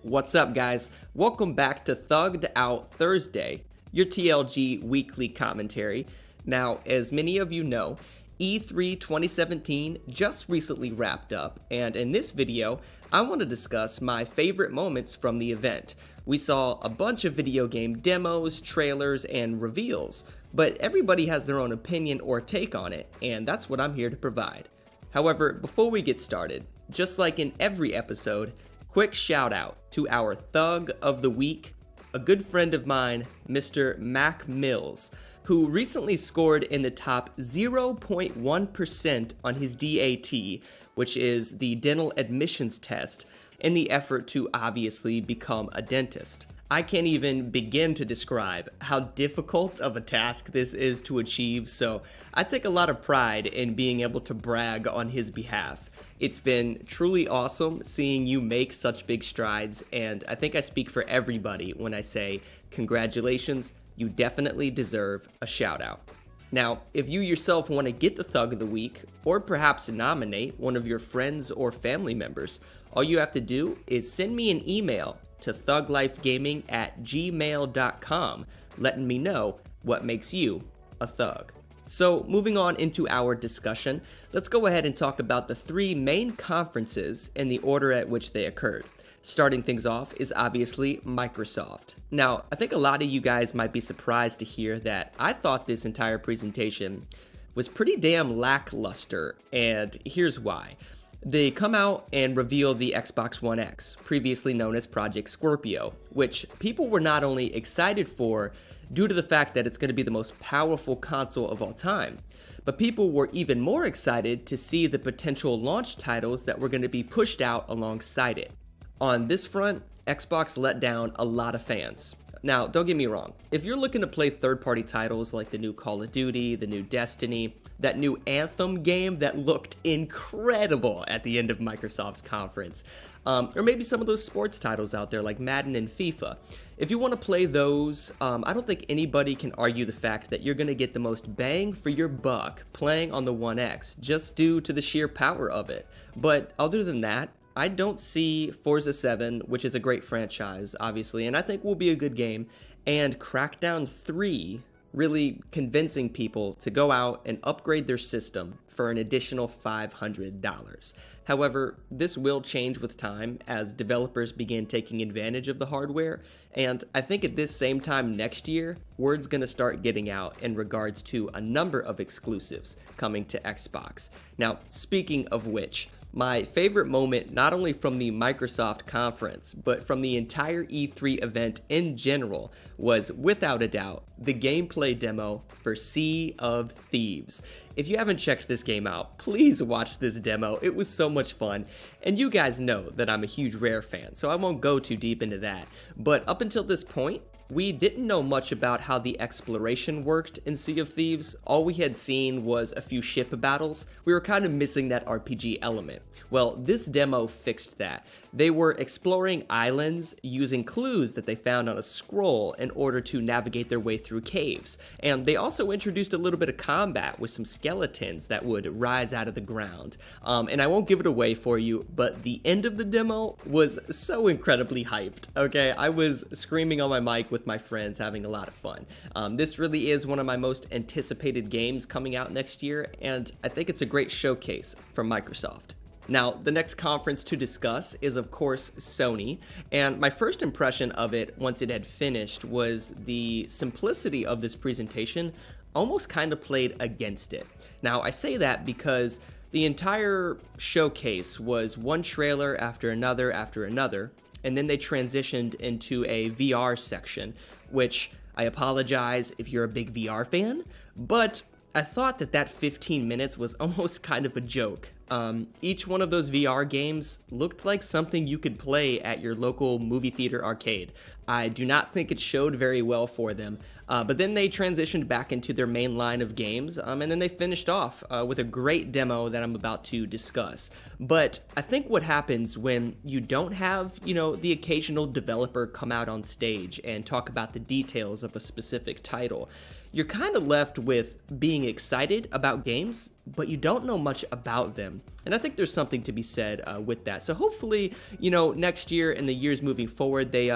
What's up, guys? Welcome back to Thugged Out Thursday, your TLG weekly commentary. Now, as many of you know, E3 2017 just recently wrapped up, and in this video, I want to discuss my favorite moments from the event. We saw a bunch of video game demos, trailers, and reveals, but everybody has their own opinion or take on it, and that's what I'm here to provide. However, before we get started, just like in every episode, quick shout out to our Thug of the Week, a good friend of mine, Mr. Mac Mills, who recently scored in the top 0.1% on his DAT, which is the dental admissions test, in the effort to obviously become a dentist. I can't even begin to describe how difficult of a task this is to achieve, so I take a lot of pride in being able to brag on his behalf. It's been truly awesome seeing you make such big strides, and I think I speak for everybody when I say congratulations, you definitely deserve a shout out. Now, if you yourself want to get the Thug of the Week, or perhaps nominate one of your friends or family members, all you have to do is send me an email to thuglifegaming@gmail.com letting me know what makes you a thug. So, moving on into our discussion, let's go ahead and talk about the three main conferences in the order at which they occurred. Starting things off is obviously Microsoft. Now, I think a lot of you guys might be surprised to hear that I thought this entire presentation was pretty damn lackluster, and here's why. They come out and reveal the Xbox One X, previously known as Project Scorpio, which people were not only excited for due to the fact that it's going to be the most powerful console of all time, but people were even more excited to see the potential launch titles that were going to be pushed out alongside it. On this front, Xbox let down a lot of fans. Now, don't get me wrong, if you're looking to play third-party titles like the new Call of Duty, the new Destiny, that new Anthem game that looked incredible at the end of Microsoft's conference, or maybe some of those sports titles out there like Madden and FIFA, if you want to play those, I don't think anybody can argue the fact that you're going to get the most bang for your buck playing on the One X, just due to the sheer power of it. But other than that, I don't see Forza 7, which is a great franchise, obviously, and I think will be a good game, and Crackdown 3 really convincing people to go out and upgrade their system for an additional $500. However, this will change with time as developers begin taking advantage of the hardware, and I think at this same time next year, word's gonna start getting out in regards to a number of exclusives coming to Xbox. Now, speaking of which, my favorite moment, not only from the Microsoft conference, but from the entire E3 event in general, was without a doubt the gameplay demo for Sea of Thieves. If you haven't checked this game out, please watch this demo. It was so much fun, and you guys know that I'm a huge Rare fan, so I won't go too deep into that. But up until this point, we didn't know much about how the exploration worked in Sea of Thieves. All we had seen was a few ship battles. We were kind of missing that RPG element. Well, this demo fixed that. They were exploring islands using clues that they found on a scroll in order to navigate their way through caves. And they also introduced a little bit of combat with some skeletons that would rise out of the ground. And I won't give it away for you, but the end of the demo was so incredibly hyped, okay? I was screaming on my mic with my friends, having a lot of fun. This really is one of my most anticipated games coming out next year, and I think it's a great showcase from Microsoft. Now, the next conference to discuss is, of course, Sony, and my first impression of it once it had finished was the simplicity of this presentation almost kind of played against it. Now, I say that because the entire showcase was one trailer after another, and then they transitioned into a VR section, which I apologize if you're a big VR fan, but I thought that 15 minutes was almost kind of a joke. Each one of those VR games looked like something you could play at your local movie theater arcade. I do not think it showed very well for them, but then they transitioned back into their main line of games, and then they finished off with a great demo that I'm about to discuss. But I think what happens when you don't have, the occasional developer come out on stage and talk about the details of a specific title, you're kind of left with being excited about games but you don't know much about them. And I think there's something to be said with that. So hopefully, next year and the years moving forward, they,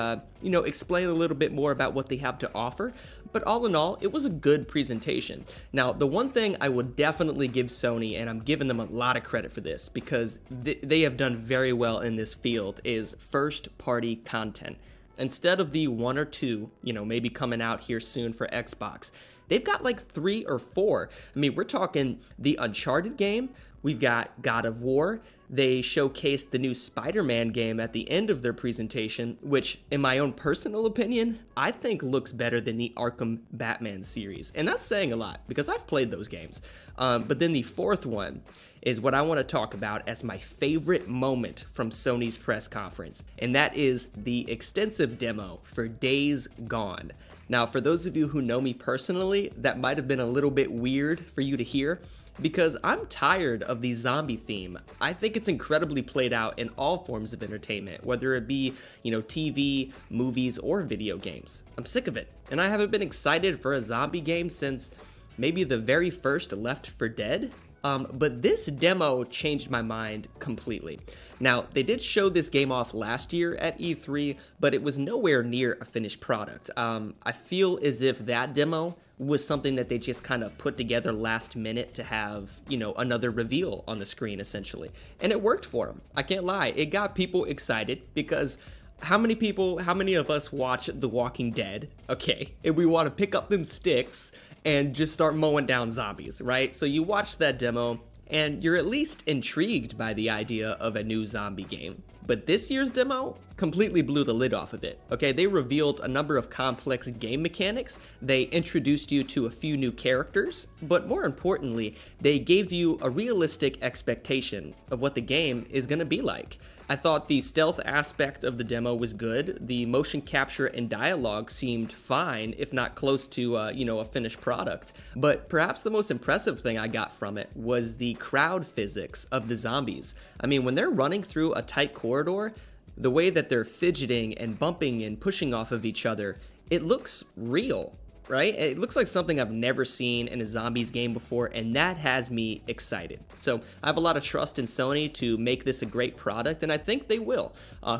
explain a little bit more about what they have to offer. But all in all, it was a good presentation. Now, the one thing I will definitely give Sony, and I'm giving them a lot of credit for this because they have done very well in this field, is first-party content. Instead of the one or two, maybe coming out here soon for Xbox, they've got like 3 or 4. I mean, we're talking the Uncharted game. We've got God of War. They showcased the new Spider-Man game at the end of their presentation, which, in my own personal opinion, I think looks better than the Arkham Batman series. And that's saying a lot, because I've played those games. But then the fourth one is what I want to talk about as my favorite moment from Sony's press conference, and that is the extensive demo for Days Gone. Now, for those of you who know me personally, that might have been a little bit weird for you to hear, because I'm tired of the zombie theme. I think it's incredibly played out in all forms of entertainment, whether it be, TV, movies, or video games. I'm sick of it, and I haven't been excited for a zombie game since maybe the very first Left 4 Dead. But this demo changed my mind completely. Now, they did show this game off last year at E3, but it was nowhere near a finished product. I feel as if that demo was something that they just kind of put together last minute to have, another reveal on the screen, essentially. And it worked for them. I can't lie. It got people excited because how many of us watch The Walking Dead, okay, and we want to pick up them sticks and just start mowing down zombies, right? So you watch that demo, and you're at least intrigued by the idea of a new zombie game. But this year's demo completely blew the lid off of it, okay? They revealed a number of complex game mechanics, they introduced you to a few new characters, but more importantly, they gave you a realistic expectation of what the game is gonna be like. I thought the stealth aspect of the demo was good. The motion capture and dialogue seemed fine, if not close to, a finished product. But perhaps the most impressive thing I got from it was the crowd physics of the zombies. I mean, when they're running through a tight corridor, the way that they're fidgeting and bumping and pushing off of each other, it looks real. Right? It looks like something I've never seen in a zombies game before, and that has me excited. So I have a lot of trust in Sony to make this a great product, and I think they will.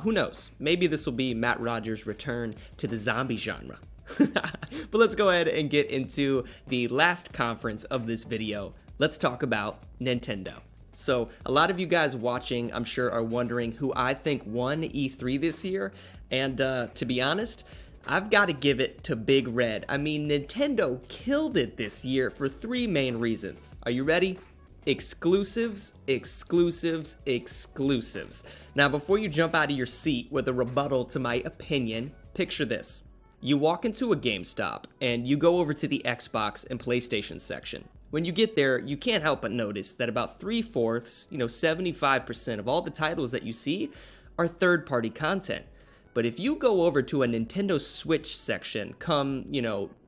Who knows? Maybe this will be Matt Rogers' return to the zombie genre. But let's go ahead and get into the last conference of this video. Let's talk about Nintendo. So a lot of you guys watching, I'm sure, are wondering who I think won E3 this year, and to be honest, I've got to give it to Big Red. I mean, Nintendo killed it this year for 3 main reasons. Are you ready? Exclusives, exclusives, exclusives. Now, before you jump out of your seat with a rebuttal to my opinion, picture this. You walk into a GameStop and you go over to the Xbox and PlayStation section. When you get there, you can't help but notice that about 3/4, 75% of all the titles that you see are third-party content. But if you go over to a Nintendo Switch section come,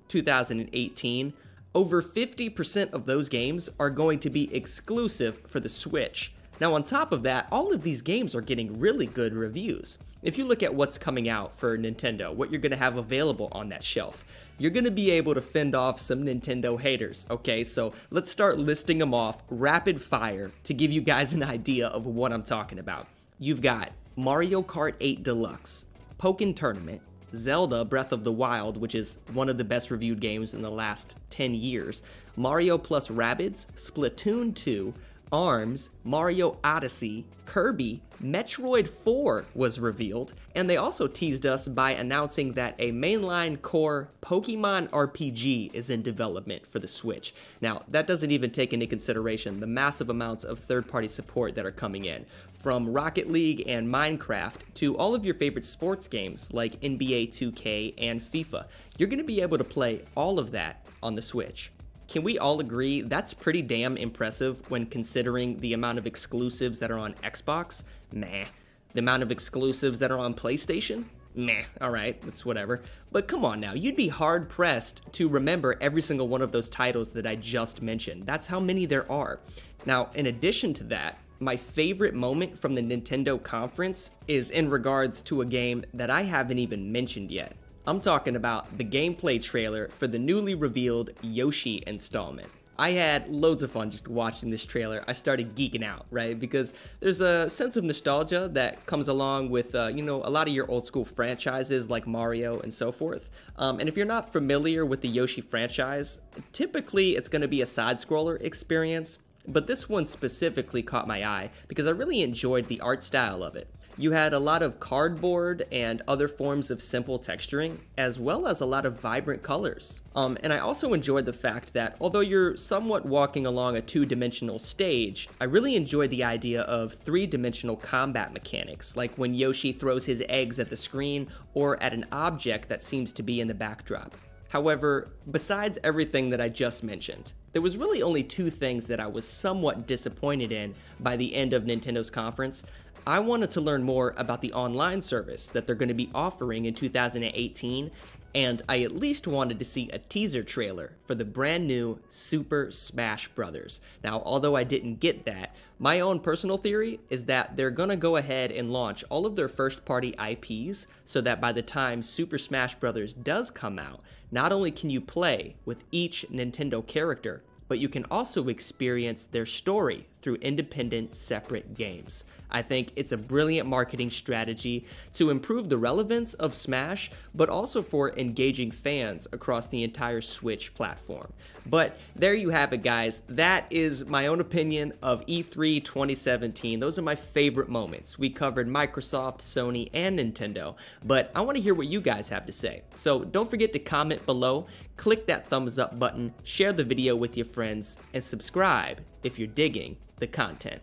2018, over 50% of those games are going to be exclusive for the Switch. Now, on top of that, all of these games are getting really good reviews. If you look at what's coming out for Nintendo, what you're going to have available on that shelf, you're going to be able to fend off some Nintendo haters, okay? So let's start listing them off rapid fire to give you guys an idea of what I'm talking about. You've got Mario Kart 8 Deluxe, Pokken Tournament, Zelda Breath of the Wild, which is one of the best reviewed games in the last 10 years, Mario plus Rabbids, Splatoon 2, ARMS, Mario Odyssey, Kirby, Metroid 4 was revealed, and they also teased us by announcing that a mainline core Pokemon RPG is in development for the Switch. Now, that doesn't even take into consideration the massive amounts of third-party support that are coming in, from Rocket League and Minecraft to all of your favorite sports games like NBA 2K and FIFA. You're going to be able to play all of that on the Switch. Can we all agree that's pretty damn impressive when considering the amount of exclusives that are on Xbox? Meh. The amount of exclusives that are on PlayStation? Meh. Alright, it's whatever. But come on now, you'd be hard-pressed to remember every single one of those titles that I just mentioned. That's how many there are. Now, in addition to that, my favorite moment from the Nintendo conference is in regards to a game that I haven't even mentioned yet. I'm talking about the gameplay trailer for the newly revealed Yoshi installment. I had loads of fun just watching this trailer. I started geeking out, right? Because there's a sense of nostalgia that comes along with, a lot of your old school franchises like Mario and so forth. And if you're not familiar with the Yoshi franchise, typically it's going to be a side-scroller experience. But this one specifically caught my eye because I really enjoyed the art style of it. You had a lot of cardboard and other forms of simple texturing, as well as a lot of vibrant colors. And I also enjoyed the fact that although you're somewhat walking along a two-dimensional stage, I really enjoyed the idea of three-dimensional combat mechanics, like when Yoshi throws his eggs at the screen or at an object that seems to be in the backdrop. However, besides everything that I just mentioned, there was really only two things that I was somewhat disappointed in by the end of Nintendo's conference. I wanted to learn more about the online service that they're going to be offering in 2018, and I at least wanted to see a teaser trailer for the brand new Super Smash Bros. Now, although I didn't get that, my own personal theory is that they're going to go ahead and launch all of their first-party IPs so that by the time Super Smash Bros. Does come out, not only can you play with each Nintendo character, but you can also experience their story through independent, separate games. I think it's a brilliant marketing strategy to improve the relevance of Smash, but also for engaging fans across the entire Switch platform. But there you have it, guys. That is my own opinion of E3 2017. Those are my favorite moments. We covered Microsoft, Sony, and Nintendo, but I want to hear what you guys have to say. So don't forget to comment below, click that thumbs up button, share the video with your friends, and subscribe if you're digging the content.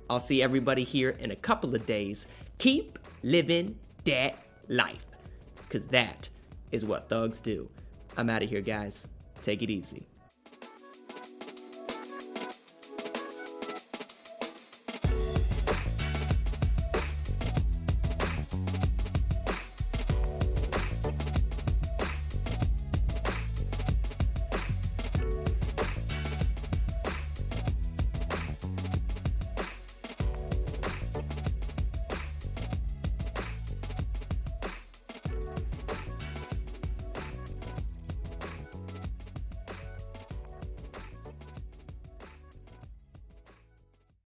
I'll see everybody here in a couple of days. Keep living that life, because that is what thugs do. I'm out of here, guys. Take it easy.